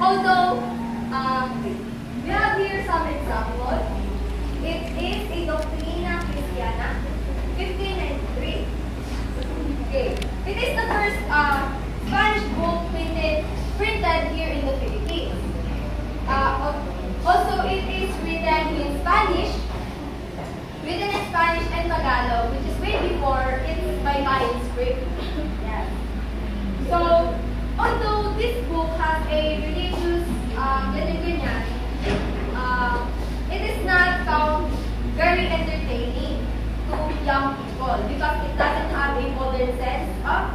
Although, we have here some examples. It is a Doctrina Christiana, 1593. Okay. It is the first Spanish book printed here in the Philippines. Also, it is written in Spanish and Tagalog, which is way before it's by Mayan script. Yes. So, although this book has a religious ganyan, it is not found very entertaining to young people because it doesn't have a modern sense of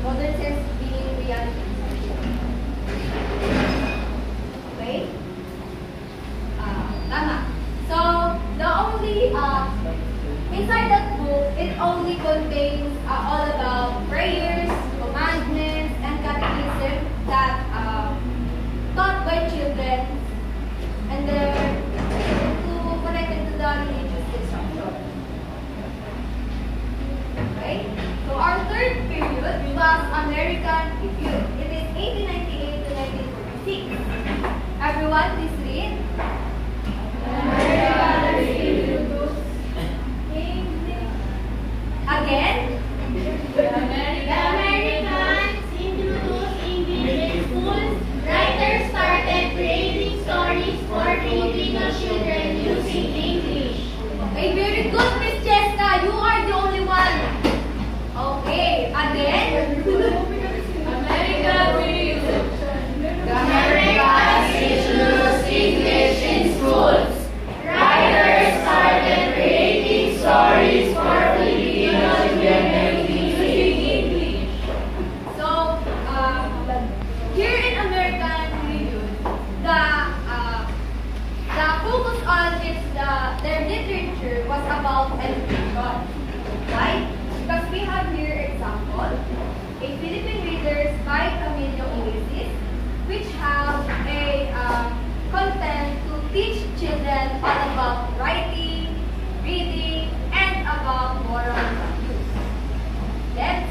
modern sense being reality. Okay? Tama. So, the only, inside that book, it only contains all about prayers, commandments, and catechism that taught by children, and they're connected to the religious instruction. Okay? So, our third period was American Review. It is 1898 to 1946. Everyone, please read. American Review. Again? The Americans introduced English in schools. Writers started creating stories for Filipino children using English. Okay, very good, Miss Jessica. You are the only one. Okay, again? American Review. The Americans introduced English in schools. Writers started creating stories for Filipino children using English. So, here in American Review, the focus on their literature was about education. Right? Because we have here example, a Philippine Readers by Camilo Ulysses, which have a content to teach children all about writing, reading, and about moral values. Let's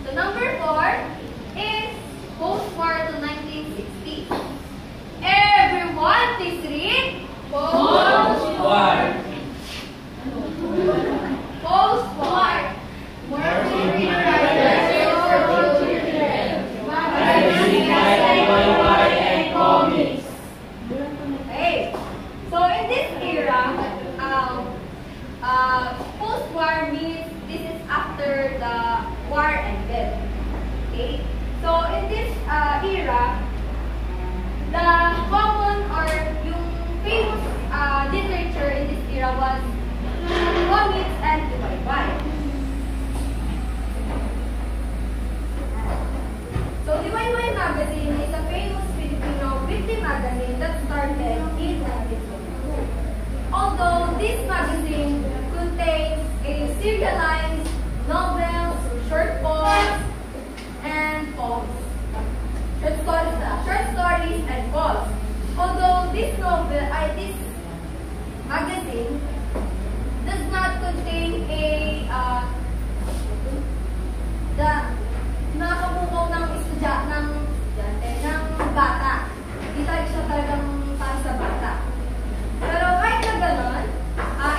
so number 4 is post-war to 1960. Everyone, please read. Post-war. Post-war. Okay. So in this era, post-war means this is after the war ended. Okay. So in this era, the common or yung famous literature in this era was comics and Liwayway. So Liwayway magazine is a famous Filipino weekly magazine that started in 1922. Although this magazine contains a serialized novels, short poems, and poems. Short stories and poems. Although this magazine does not contain the nakabukaw ng bata. Hindi tayo siya talagang para sa bata. Pero kahit na gano'n,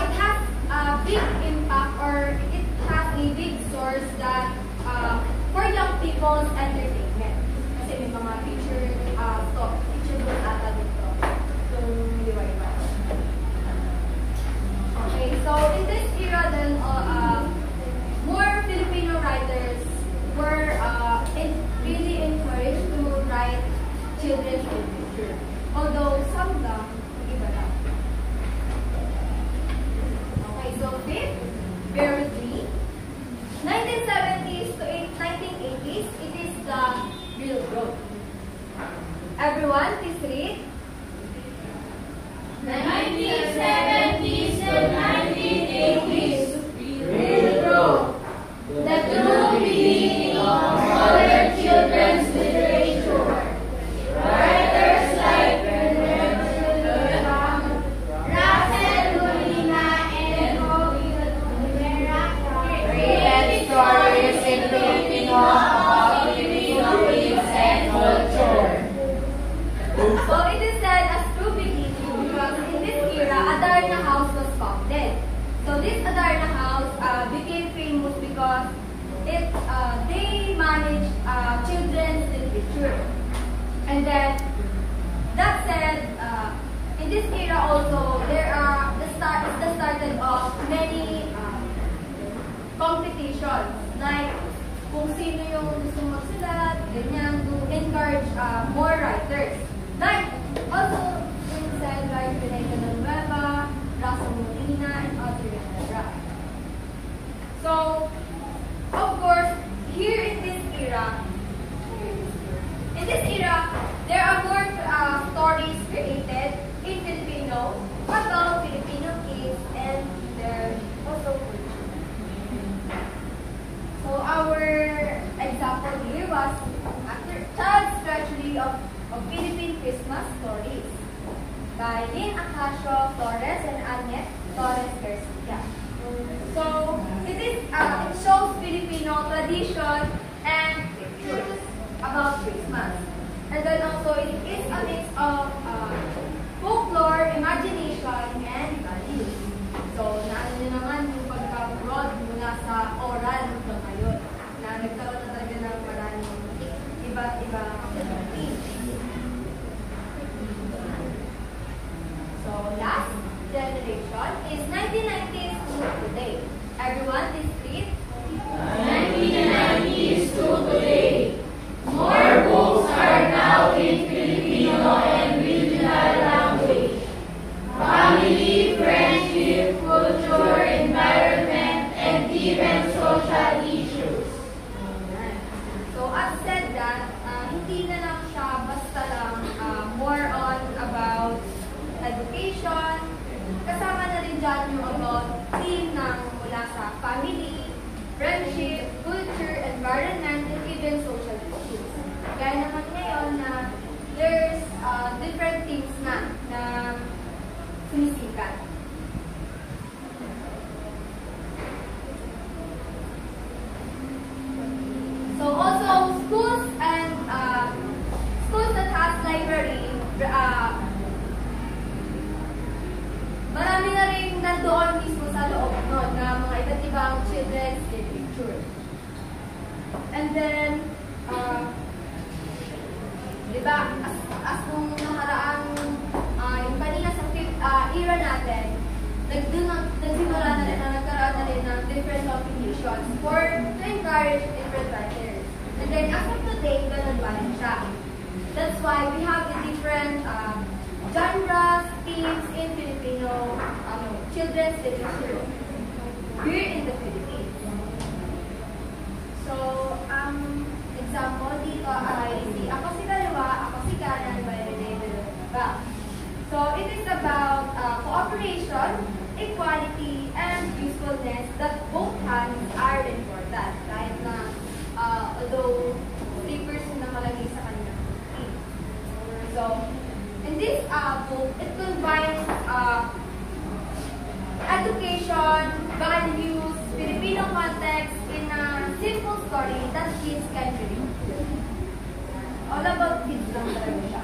it has a big impact or it has a big source that for young people's entertainment. Kasi may mga picture books ata dito. Itong Liwayway. Okay, so in this era then, more Filipino writers were really encouraged to write children's literature. Although some of them, iba lang. Okay, so fifth, bear with me. 1970s to 1980s, it is the real growth. Everyone, please read. 1970s to 1980s, real growth. The true beginning of modern children's literature. Writers like Russell Molina and So it is said as true beginning because in this era, Adarna House was founded. So this Adarna House became famous because they managed children's literature. And then, that said, in this era also, there are the started of many competitions. Like, kung sino yung gusto magsulat, ganyan, to encourage more writers. Like, also, in said, like Pinay Villanueva, Raza Molina, and other etc. So, of course, here in this era, there are more stories created in Filipino about Filipino kids and their also culture. So our example here was after Child's Treasury of Philippine Christmas Stories by Lynn Acacio Flores and Annette Torres Garcia. So it shows Filipino tradition and pictures about Christmas. And then also it is a mix of folklore, imagination, and values. So naano nyo naman yung pagka-broad mula sa oral hanggang ngayon na nagkaroon na talaga ng maraming iba-iba themes. So last generation is 1990s to today. Everyone, please read. 1990s to today. More books are now in Filipino and regional language. Family, friendship, culture, environment, and even social issues. So as said that, hindi na lang siya basta lang more on about education. Kasama na rin dyan yung about theme ng mula sa family, friendship, culture, environment, and even social issues. Kaya naman ngayon na there's different themes na sumisikat. So also schools and schools that has library, marami na rin nandoon mismo sa loob nun na mga iba't ibang children's literature. And then, diba, as nung nakaraang, yung kanina sa era natin, nagsimula na rin na nagkaroon na rin ng different combinations to encourage different writers. And then, as of today, ganun pa rin siya. That's why we have the different genres, themes in Filipino children's literature here in the Philippines. So, example dito ay Ako si Kaliwa, Ako si Kanan by Renee Villanueva. So, it is about cooperation, equality, and usefulness that both hands are important. Kahit na, although 3 person nakalagay sa kanyang team. So, in this book, it combines education, values, Filipino context in a simple story that kids can read. All about kids lang talaga siya.